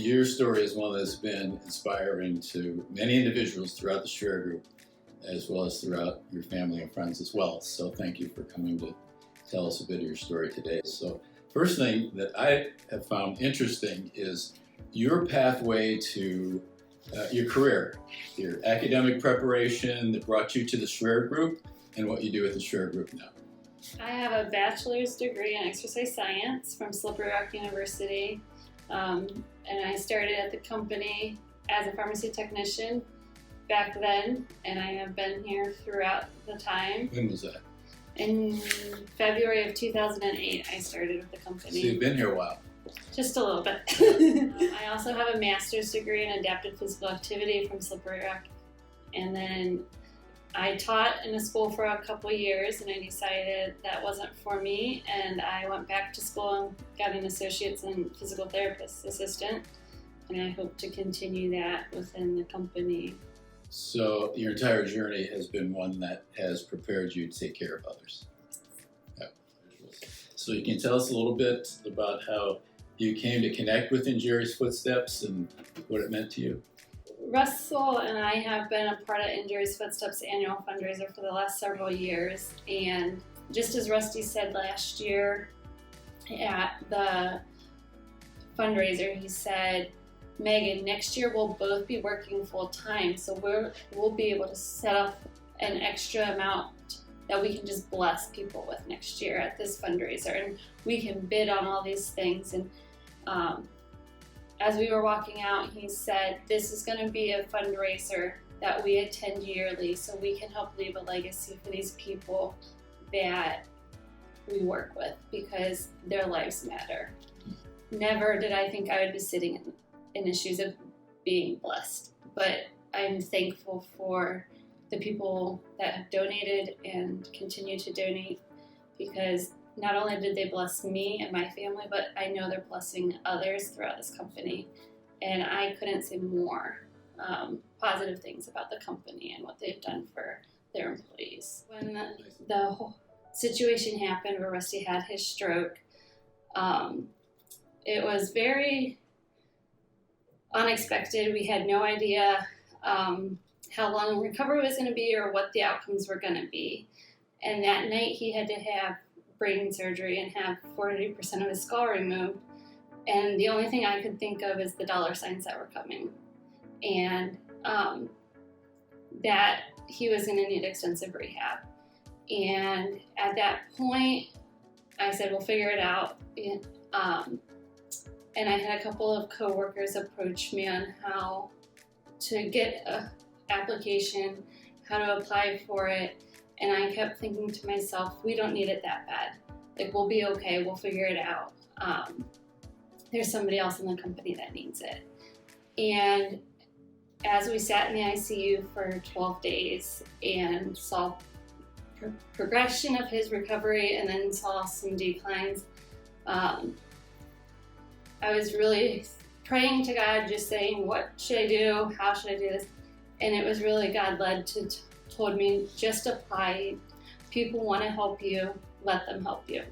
Your story is one that's been inspiring to many individuals throughout the Share Group, as well as throughout your family and friends as well. So thank you for coming to tell us a bit of your story today. So first thing that I have found interesting is your pathway to your career, your academic preparation that brought you to the Share Group, and what you do with the Share Group now. I have a bachelor's degree in exercise science from Slippery Rock University, and I started at the company as a pharmacy technician back then, and I have been here throughout the time. When was that? In February of 2008, I started with the company. So you've been here a while. Just a little bit. I also have a master's degree in adaptive physical activity from Slippery Rock, and then I taught in a school for a couple years, and I decided that wasn't for me, and I went back to school and got an associate's in physical therapist assistant, and I hope to continue that within the company. So your entire journey has been one that has prepared you to take care of others. Yeah. So you can tell us a little bit about how you came to connect with In Jerry's Footsteps and what it meant to you. Russell and I have been a part of In Jerry's Footsteps annual fundraiser for the last several years, and just as Rusty said last year at the fundraiser, he said, Megan, next year we'll both be working full time, so we'll be able to set up an extra amount that we can just bless people with next year at this fundraiser, and we can bid on all these things. And as we were walking out, he said, this is going to be a fundraiser that we attend yearly so we can help leave a legacy for these people that we work with, because their lives matter. Never did I think I would be sitting in the shoes of being blessed, but I'm thankful for the people that have donated and continue to donate, because not only did they bless me and my family, but I know they're blessing others throughout this company. And I couldn't say more positive things about the company and what they've done for their employees. When the whole situation happened where Rusty had his stroke, it was very unexpected. We had no idea how long recovery was going to be or what the outcomes were going to be. And that night he had to have brain surgery and have 40% of his skull removed. And the only thing I could think of is the dollar signs that were coming. And that he was going to need extensive rehab. And at that point, I said, we'll figure it out. And I had a couple of coworkers approach me on how to get an application, how to apply for it. And I kept thinking to myself, we don't need it that bad. Like, we'll be okay, we'll figure it out. There's somebody else in the company that needs it. And as we sat in the ICU for 12 days and saw progression of his recovery and then saw some declines, I was really praying to God, just saying, what should I do? How should I do this? And it was really God-led told me, just apply. People want to help you, let them help you.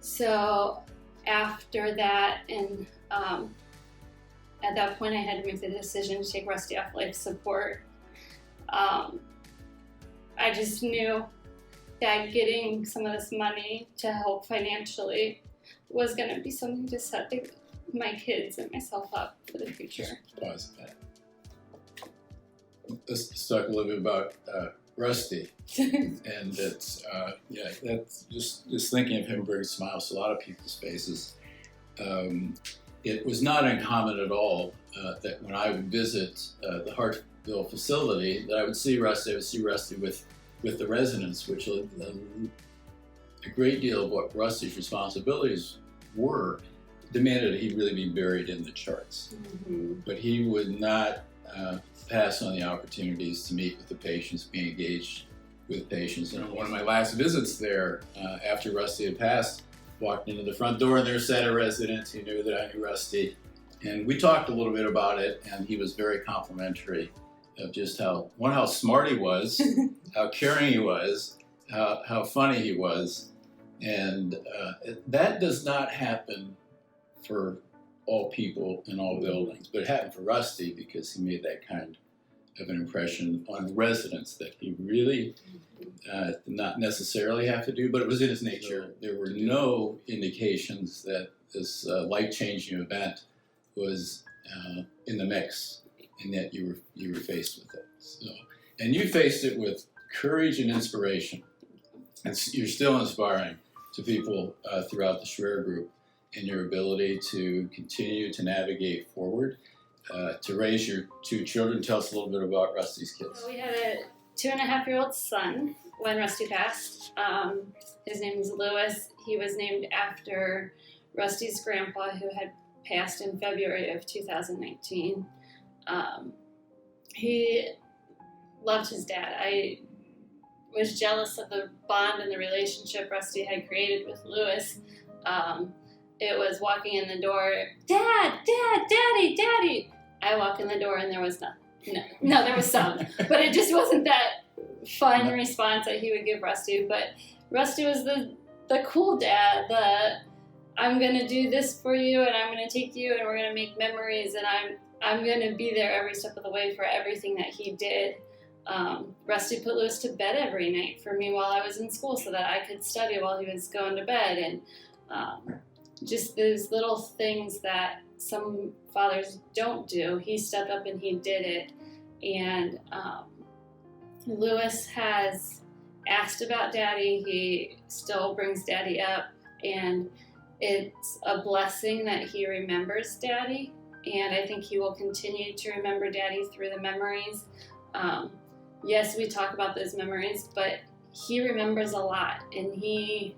So after that, and at that point I had to make the decision to take Rusty off life support. I just knew that getting some of this money to help financially was going to be something to set my kids and myself up for the future. Just pause that. Let's talk a little bit about Rusty. And it's, that's just thinking of him brings smiles to a lot of people's faces. It was not uncommon at all that when I would visit the Hartville facility, that I would see Rusty with the residents, which a great deal of what Rusty's responsibilities were demanded that he really be buried in the charts. Mm-hmm. But he would not pass on the opportunities to meet with the patients, be engaged with patients. And on one of my last visits there, after Rusty had passed, walked into the front door and there sat a resident who knew that I knew Rusty. And we talked a little bit about it, and he was very complimentary of just how smart he was, how caring he was, how funny he was. And that does not happen for all people in all buildings, but it happened for Rusty because he made that kind of an impression on residents that he really did not necessarily have to do, but it was in his nature. There were no indications that this life-changing event was in the mix, and yet you were faced with it. So, and you faced it with courage and inspiration. And you're still inspiring to people throughout the Schwer Group in your ability to continue to navigate forward, to raise your 2 children. Tell us a little bit about Rusty's kids. So we had a 2.5-year-old son when Rusty passed. His name is Lewis. He was named after Rusty's grandpa, who had passed in February of 2019. He loved his dad. I was jealous of the bond and the relationship Rusty had created with Lewis. It was walking in the door, Dad, Daddy, Daddy. I walk in the door and there was nothing. No, there was some, but it just wasn't that fun response that he would give Rusty. But Rusty was the cool dad, I'm going to do this for you, and I'm going to take you, and we're going to make memories, and I'm going to be there every step of the way for everything that he did. Rusty put Lewis to bed every night for me while I was in school so that I could study while he was going to bed, and just those little things that some fathers don't do. He stepped up and he did it, and Lewis has asked about Daddy. He still brings Daddy up, and it's a blessing that he remembers Daddy, and I think he will continue to remember Daddy through the memories. Yes, we talk about those memories, but he remembers a lot, and he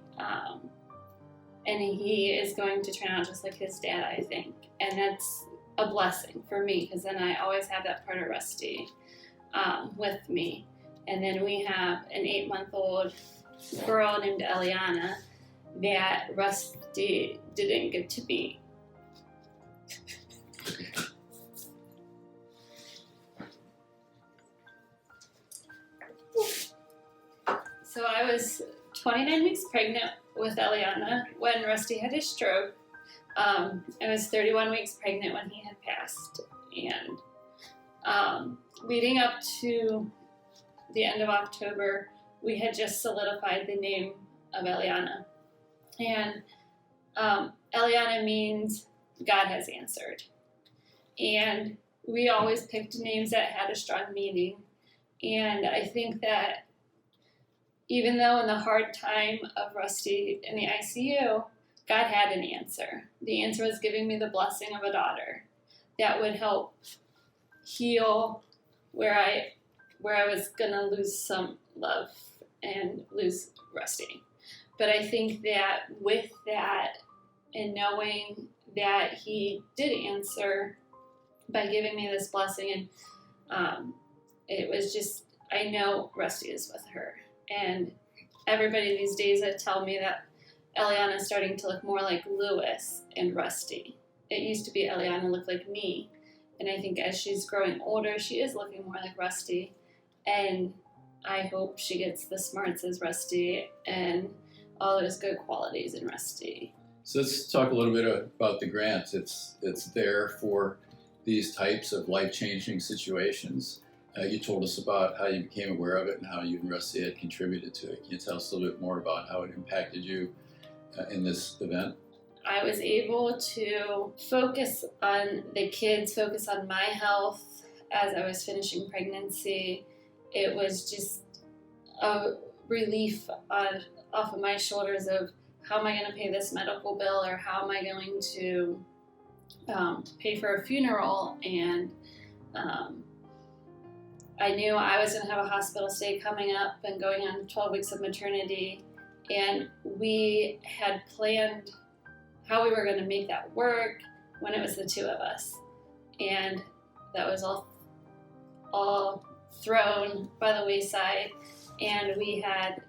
is going to turn out just like his dad, I think, and that's a blessing for me, because then I always have that part of Rusty with me. And then we have an 8-month-old girl named Eliana that Rusty didn't get to meet. So I was 29 weeks pregnant with Eliana when Rusty had his stroke. I was 31 weeks pregnant when he had passed. And leading up to the end of October, we had just solidified the name of Eliana. And Eliana means God has answered. And we always picked names that had a strong meaning. And I think that even though in the hard time of Rusty in the ICU, God had an answer. The answer was giving me the blessing of a daughter that would help heal where I was going to lose some love and lose Rusty. But I think that with that and knowing that he did answer by giving me this blessing, and it was just, I know Rusty is with her. And everybody these days that tell me that Eliana is starting to look more like Lewis and Rusty. It used to be Eliana looked like me. And I think as she's growing older, she is looking more like Rusty. And I hope she gets the smarts as Rusty and all those good qualities in Rusty. So let's talk a little bit about the grants. It's there for these types of life-changing situations. You told us about how you became aware of it and how you and Rusty had contributed to it. Can you tell us a little bit more about how it impacted you in this event? I was able to focus on the kids, focus on my health as I was finishing pregnancy. It was just a relief off of my shoulders of how am I going to pay this medical bill, or how am I going to pay for a funeral. And I knew I was going to have a hospital stay coming up and going on 12 weeks of maternity, and we had planned how we were going to make that work when it was the two of us. And that was all thrown by the wayside, and we had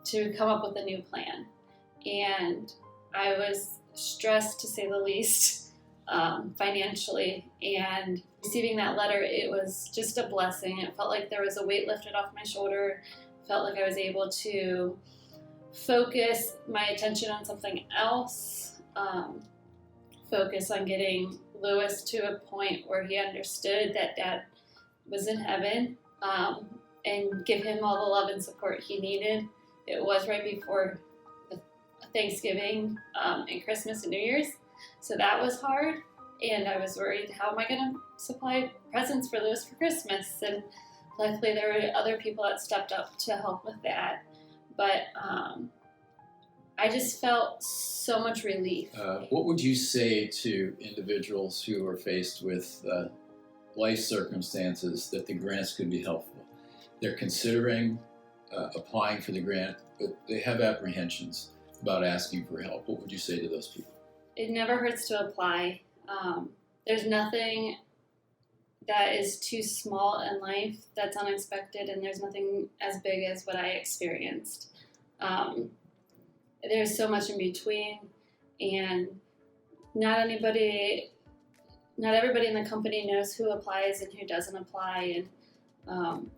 to come up with a new plan. And I was stressed, to say the least, financially, and receiving that letter, it was just a blessing. It felt like there was a weight lifted off my shoulder. It felt like I was able to focus my attention on something else focus on getting Lewis to a point where he understood that Dad was in heaven, and give him all the love and support he needed. It was right before Thanksgiving and Christmas and New Year's, so that was hard. And I was worried, how am I going to supply presents for Lewis for Christmas? And luckily there were other people that stepped up to help with that. But I just felt so much relief. What would you say to individuals who are faced with life circumstances that the grants could be helpful? They're considering applying for the grant, but they have apprehensions about asking for help. What would you say to those people? It never hurts to apply. There's nothing that is too small in life that's unexpected, and there's nothing as big as what I experienced. There's so much in between, and not everybody in the company knows who applies and who doesn't apply. And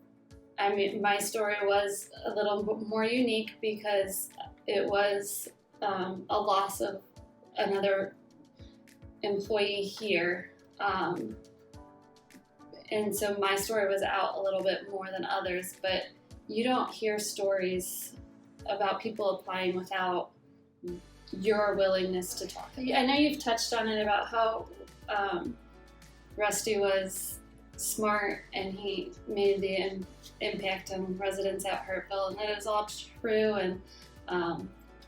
I mean, my story was a little more unique because it was a loss of another employee here. And so my story was out a little bit more than others, but you don't hear stories about people applying without your willingness to talk. I know you've touched on it about how Rusty was smart and he made the impact on residents at Hartville, and that is all true. And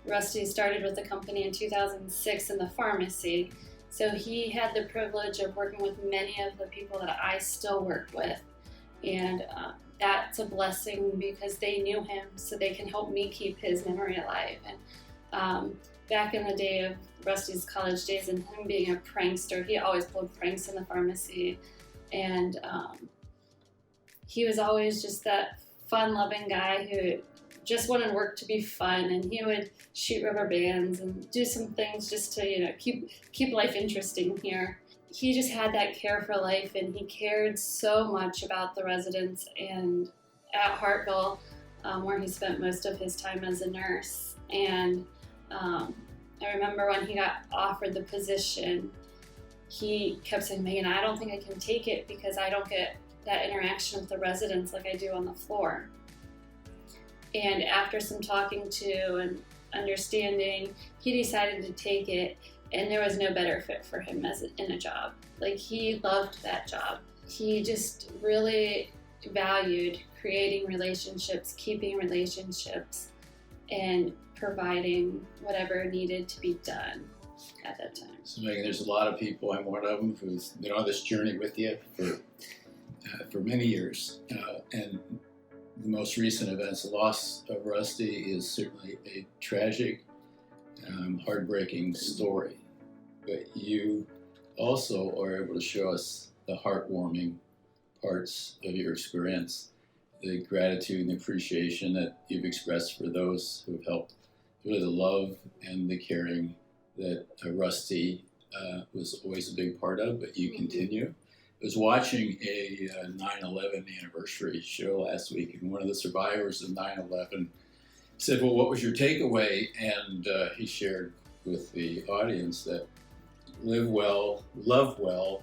Rusty started with the company in 2006 in the pharmacy, so he had the privilege of working with many of the people that I still work with, and that's a blessing because they knew him, so they can help me keep his memory alive. And back in the day of Rusty's college days and him being a prankster, he always pulled pranks in the pharmacy, and he was always just that fun-loving guy who just wanted work to be fun, and he would shoot rubber bands and do some things just to, keep life interesting here. He just had that care for life, and he cared so much about the residents and at Hartville, where he spent most of his time as a nurse. And I remember when he got offered the position, he kept saying, "Megan, I don't think I can take it because I don't get that interaction with the residents like I do on the floor." And after some talking to and understanding, he decided to take it, and there was no better fit for him in a job. Like, he loved that job. He just really valued creating relationships, keeping relationships, and providing whatever needed to be done at that time. So Megan, there's a lot of people, I'm one of them, who's been on this journey with you for many years. And the most recent events, the loss of Rusty is certainly a tragic, heartbreaking story. But you also are able to show us the heartwarming parts of your experience, the gratitude and the appreciation that you've expressed for those who have helped, really the love and the caring that Rusty was always a big part of, but you continue. I was watching a 9/11 anniversary show last week, and one of the survivors of 9/11 said, "Well, what was your takeaway?" And he shared with the audience that live well, love well,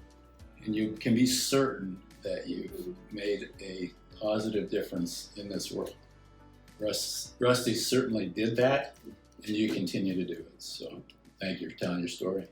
and you can be certain that you've made a positive difference in this world. Rusty certainly did that, and you continue to do it. So thank you for telling your story.